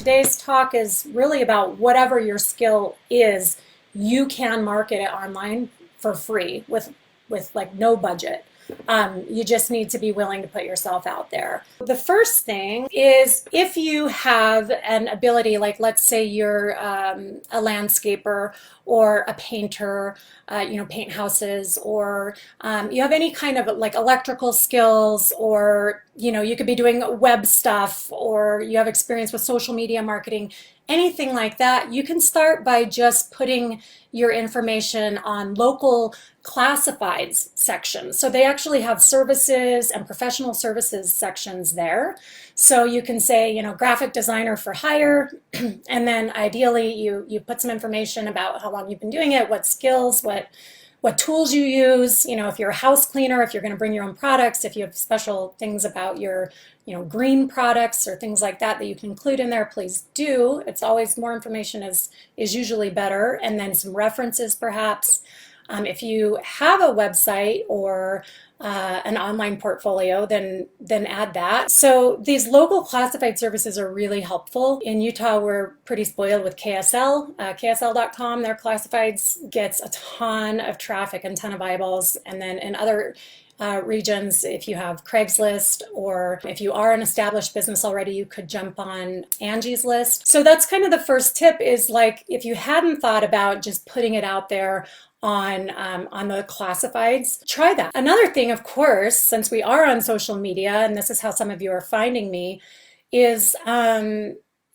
today's talk is really about whatever your skill is, you can market it online for free with like no budget. You just need to be willing to put yourself out there. The first thing is if you have an ability, like let's say you're a landscaper or a painter, paint houses, or you have any kind of like electrical skills, or you could be doing web stuff, or you have experience with social media marketing, anything like that, you can start by just putting your information on local classifieds sections. So they actually have services and professional services sections there. So you can say, graphic designer for hire, and then ideally you put some information about how long you've been doing it, what skills, what tools you use, if you're a house cleaner, if you're going to bring your own products, if you have special things about your, green products or things like that you can include in there, please do. It's always more information is usually better. And then some references perhaps. If you have a website or an online portfolio, then add that. So these local classified services are really helpful. In Utah, we're pretty spoiled with KSL, KSL.com. Their classifieds gets a ton of traffic and a ton of eyeballs. And then in other regions, if you have Craigslist, or if you are an established business already, you could jump on Angies List. So that's kind of the first tip, is like if you hadn't thought about just putting it out there on the classifieds, try that. Another thing, of course, since we are on social media, and this is how some of you are finding me, is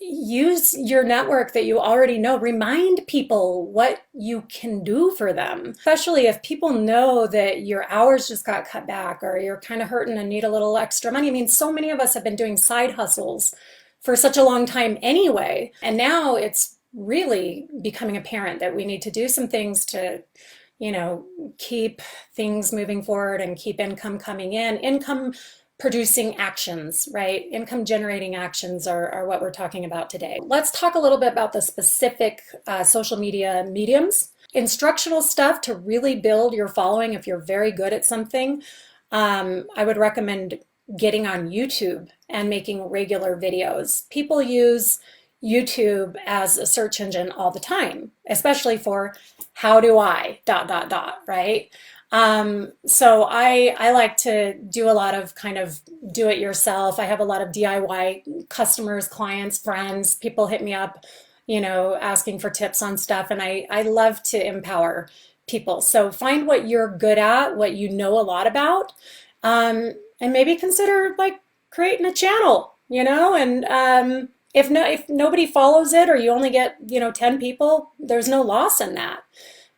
use your network that you already know. Remind people what you can do for them, especially if people know that your hours just got cut back, or you're kind of hurting and need a little extra money. I mean, so many of us have been doing side hustles for such a long time anyway, and now it's really becoming apparent that we need to do some things to, keep things moving forward and keep income coming in. Income producing actions, right? Income generating actions are what we're talking about today. Let's talk a little bit about the specific social media mediums. Instructional stuff to really build your following. If you're very good at something, I would recommend getting on YouTube and making regular videos. People use YouTube as a search engine all the time, especially for how do I ... right? So I like to do a lot of kind of do it yourself. I have a lot of DIY customers, clients, friends. People hit me up, asking for tips on stuff, and I love to empower people. So find what you're good at, what you know a lot about, and maybe consider like creating a channel, and if nobody follows it, or you only get 10 people, there's no loss in that.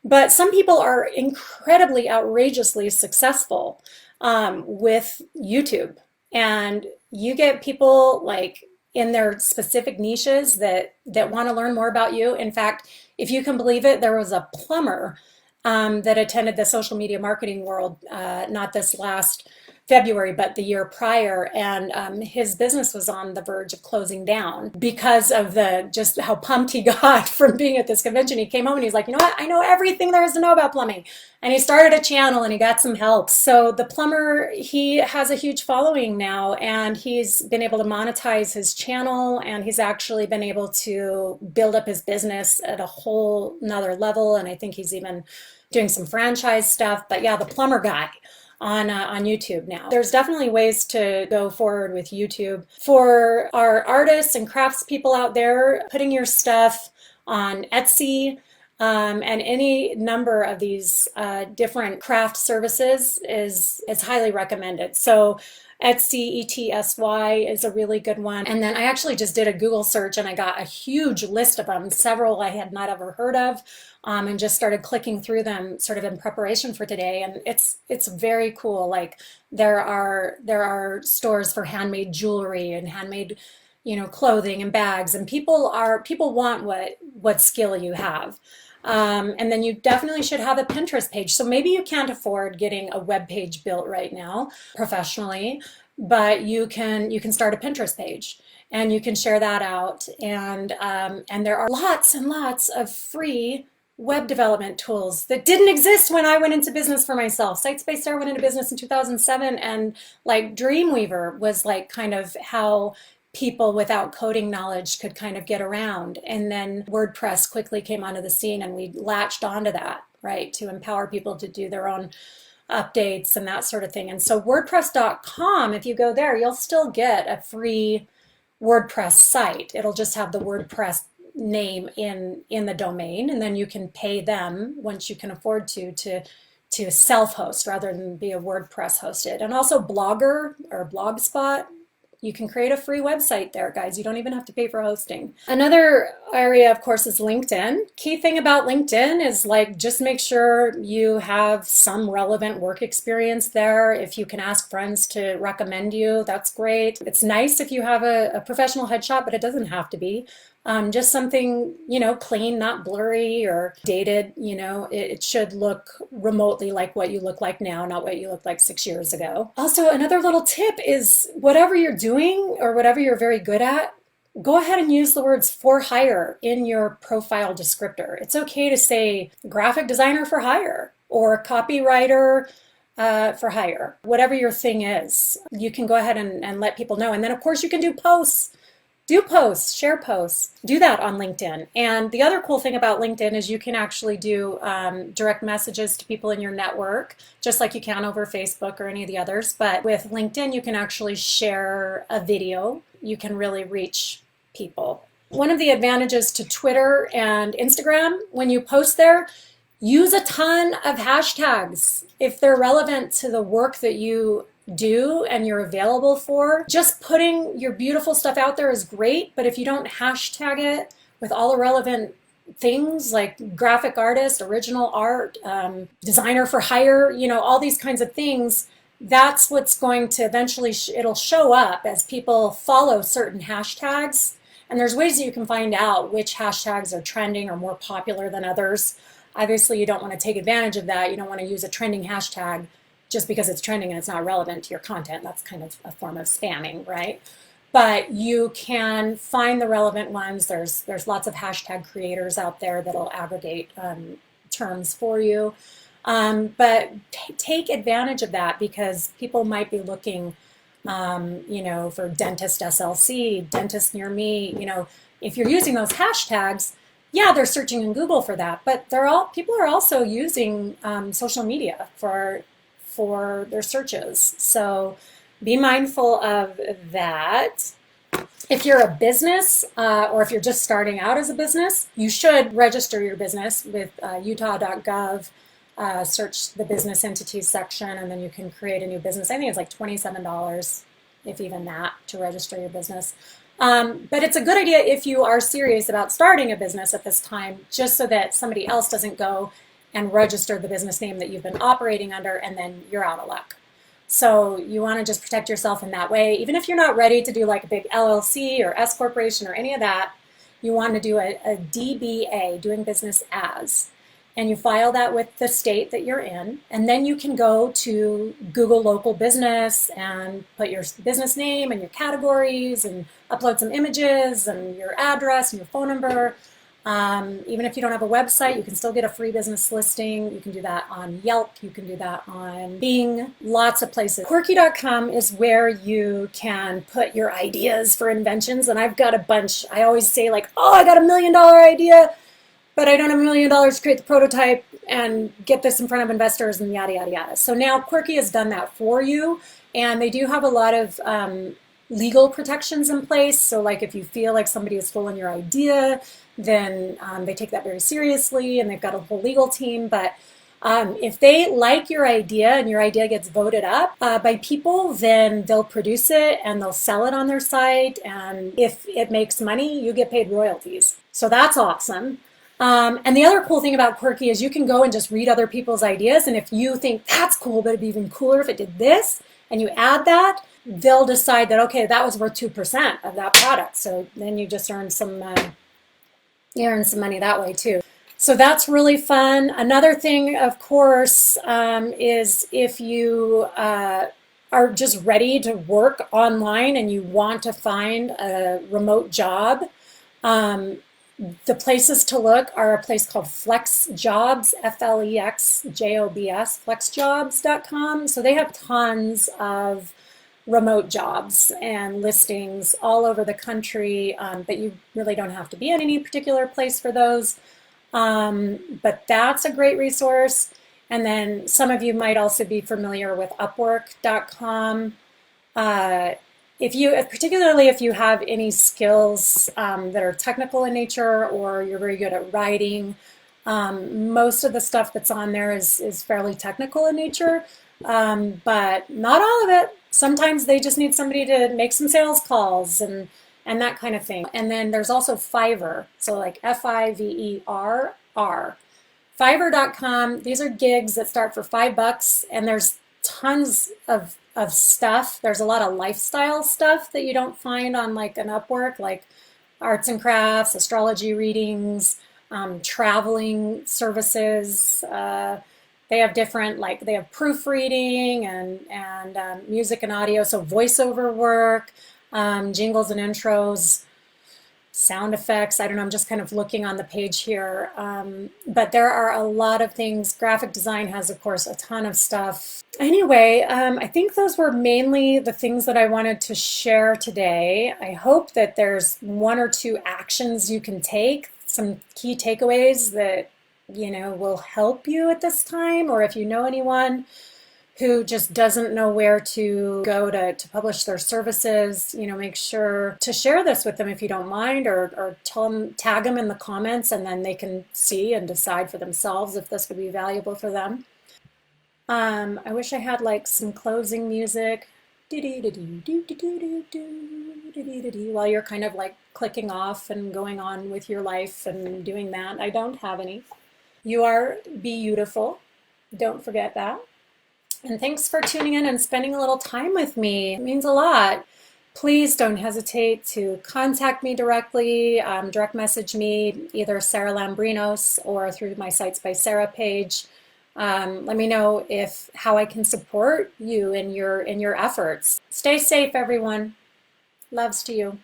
But some people are incredibly outrageously successful with YouTube, and you get people like in their specific niches that want to learn more about you. In fact, if you can believe it, there was a plumber that attended the social media marketing world, not this last February, but the year prior, and his business was on the verge of closing down because of just how pumped he got from being at this convention. He came home and he's like, you know what, I know everything there is to know about plumbing. And he started a channel and he got some help. So the plumber, he has a huge following now, and he's been able to monetize his channel, and he's actually been able to build up his business at a whole nother level. And I think he's even doing some franchise stuff. But yeah, the plumber guy on YouTube now. There's definitely ways to go forward with YouTube. For our artists and craftspeople out there, putting your stuff on Etsy and any number of these different craft services is highly recommended. So Etsy, ETSY, is a really good one. And then I actually just did a Google search and I got a huge list of them, several I had not ever heard of, and just started clicking through them sort of in preparation for today. And it's very cool. Like there are stores for handmade jewelry and handmade, clothing and bags, and people want what skill you have. And then you definitely should have a Pinterest page. So maybe you can't afford getting a web page built right now professionally, but you can start a Pinterest page and you can share that out. And there are lots and lots of free web development tools that didn't exist when I went into business for myself. Sitespace Sara went into business in 2007, and like Dreamweaver was like kind of how people without coding knowledge could kind of get around. And then WordPress quickly came onto the scene and we latched onto that, right, to empower people to do their own updates and that sort of thing. And so WordPress.com, if you go there, you'll still get a free WordPress site. It'll just have the WordPress name in the domain, and then you can pay them once you can afford to self-host rather than be a WordPress hosted. And also Blogger or Blogspot, you can create a free website there, guys. You don't even have to pay for hosting. Another area, of course, is LinkedIn. Key thing about LinkedIn is like, just make sure you have some relevant work experience there. If you can ask friends to recommend you, that's great. It's nice if you have a professional headshot, but it doesn't have to be. Just something, clean, not blurry or dated, it should look remotely like what you look like now, not what you looked like 6 years ago. Also, another little tip is whatever you're doing or whatever you're very good at, go ahead and use the words for hire in your profile descriptor. It's okay to say graphic designer for hire or copywriter for hire. Whatever your thing is, you can go ahead and let people know. And then, of course, you can do posts. Do posts, share posts, do that on LinkedIn. And the other cool thing about LinkedIn is you can actually do direct messages to people in your network, just like you can over Facebook or any of the others. But with LinkedIn, you can actually share a video. You can really reach people. One of the advantages to Twitter and Instagram, when you post there, use a ton of hashtags. If they're relevant to the work that you do and you're available for, just putting your beautiful stuff out there is great, but if you don't hashtag it with all the relevant things like graphic artist, original art, designer for hire, all these kinds of things, that's what's going to eventually, it'll show up as people follow certain hashtags. And there's ways that you can find out which hashtags are trending or more popular than others. Obviously, you don't want to take advantage of that. You don't want to use a trending hashtag just because it's trending and it's not relevant to your content. That's kind of a form of spamming, right? But you can find the relevant ones. There's lots of hashtag creators out there that'll aggregate terms for you. But take advantage of that because people might be looking, for dentist SLC, dentist near me. If you're using those hashtags, yeah, they're searching in Google for that. But people are also using social media for their searches. So be mindful of that. If you're a business or if you're just starting out as a business, you should register your business with utah.gov, search the business entities section, and then you can create a new business. I think it's like $27, if even that, to register your business. But it's a good idea if you are serious about starting a business at this time, just so that somebody else doesn't go and register the business name that you've been operating under, and then you're out of luck. So you want to just protect yourself in that way. Even if you're not ready to do like a big LLC or S corporation or any of that, you want to do a DBA, doing business as. And you file that with the state that you're in. And then you can go to Google local business and put your business name and your categories and upload some images and your address and your phone number. Even if you don't have a website, you can still get a free business listing. You can do that on Yelp. You can do that on Bing, lots of places. Quirky.com is where you can put your ideas for inventions. And I've got a bunch. I always say like, oh, I got $1 million idea, but I don't have $1 million to create the prototype and get this in front of investors and yada, yada, yada. So now Quirky has done that for you. And they do have a lot of legal protections in place. So like if you feel like somebody has stolen your idea, then they take that very seriously, and they've got a whole legal team. But if they like your idea and your idea gets voted up by people, then they'll produce it and they'll sell it on their site. And if it makes money, you get paid royalties. So that's awesome. And the other cool thing about Quirky is you can go and just read other people's ideas. And if you think that's cool, but it'd be even cooler if it did this, and you add that, they'll decide that, okay, that was worth 2% of that product. So then you just earn some money that way too. So that's really fun. Another thing, of course, is if you are just ready to work online and you want to find a remote job, the places to look are a place called Flex Jobs, FLEXJOBS, flexjobs.com. So they have tons of remote jobs and listings all over the country, but you really don't have to be in any particular place for those. But that's a great resource. And then some of you might also be familiar with Upwork.com. If you, particularly if you have any skills that are technical in nature, or you're very good at writing, most of the stuff that's on there is fairly technical in nature, but not all of it. Sometimes they just need somebody to make some sales calls and that kind of thing. And then there's also Fiverr, so like Fiverr. Fiverr.com, these are gigs that start for $5, and there's tons of stuff. There's a lot of lifestyle stuff that you don't find on like an Upwork, like arts and crafts, astrology readings, traveling services. They have different, like they have proofreading and music and audio, so voiceover work, jingles and intros, sound effects. I don't know, I'm just kind of looking on the page here. But there are a lot of things. Graphic design has, of course, a ton of stuff. Anyway, I think those were mainly the things that I wanted to share today. I hope that there's one or two actions you can take, some key takeaways that, you know, will help you at this time, or if you know anyone who just doesn't know where to go to publish their services, you know, make sure to share this with them if you don't mind, or tell them, tag them in the comments, and then they can see and decide for themselves if this would be valuable for them. I wish I had like some closing music while you're kind of like clicking off and going on with your life and doing that. I don't have any. You are beautiful. Don't forget that. And thanks for tuning in and spending a little time with me. It means a lot. Please don't hesitate to contact me directly, direct message me, either Sara Lambrinos or through my Sites by Sara page. Let me know how I can support you in your efforts. Stay safe, everyone. Loves to you.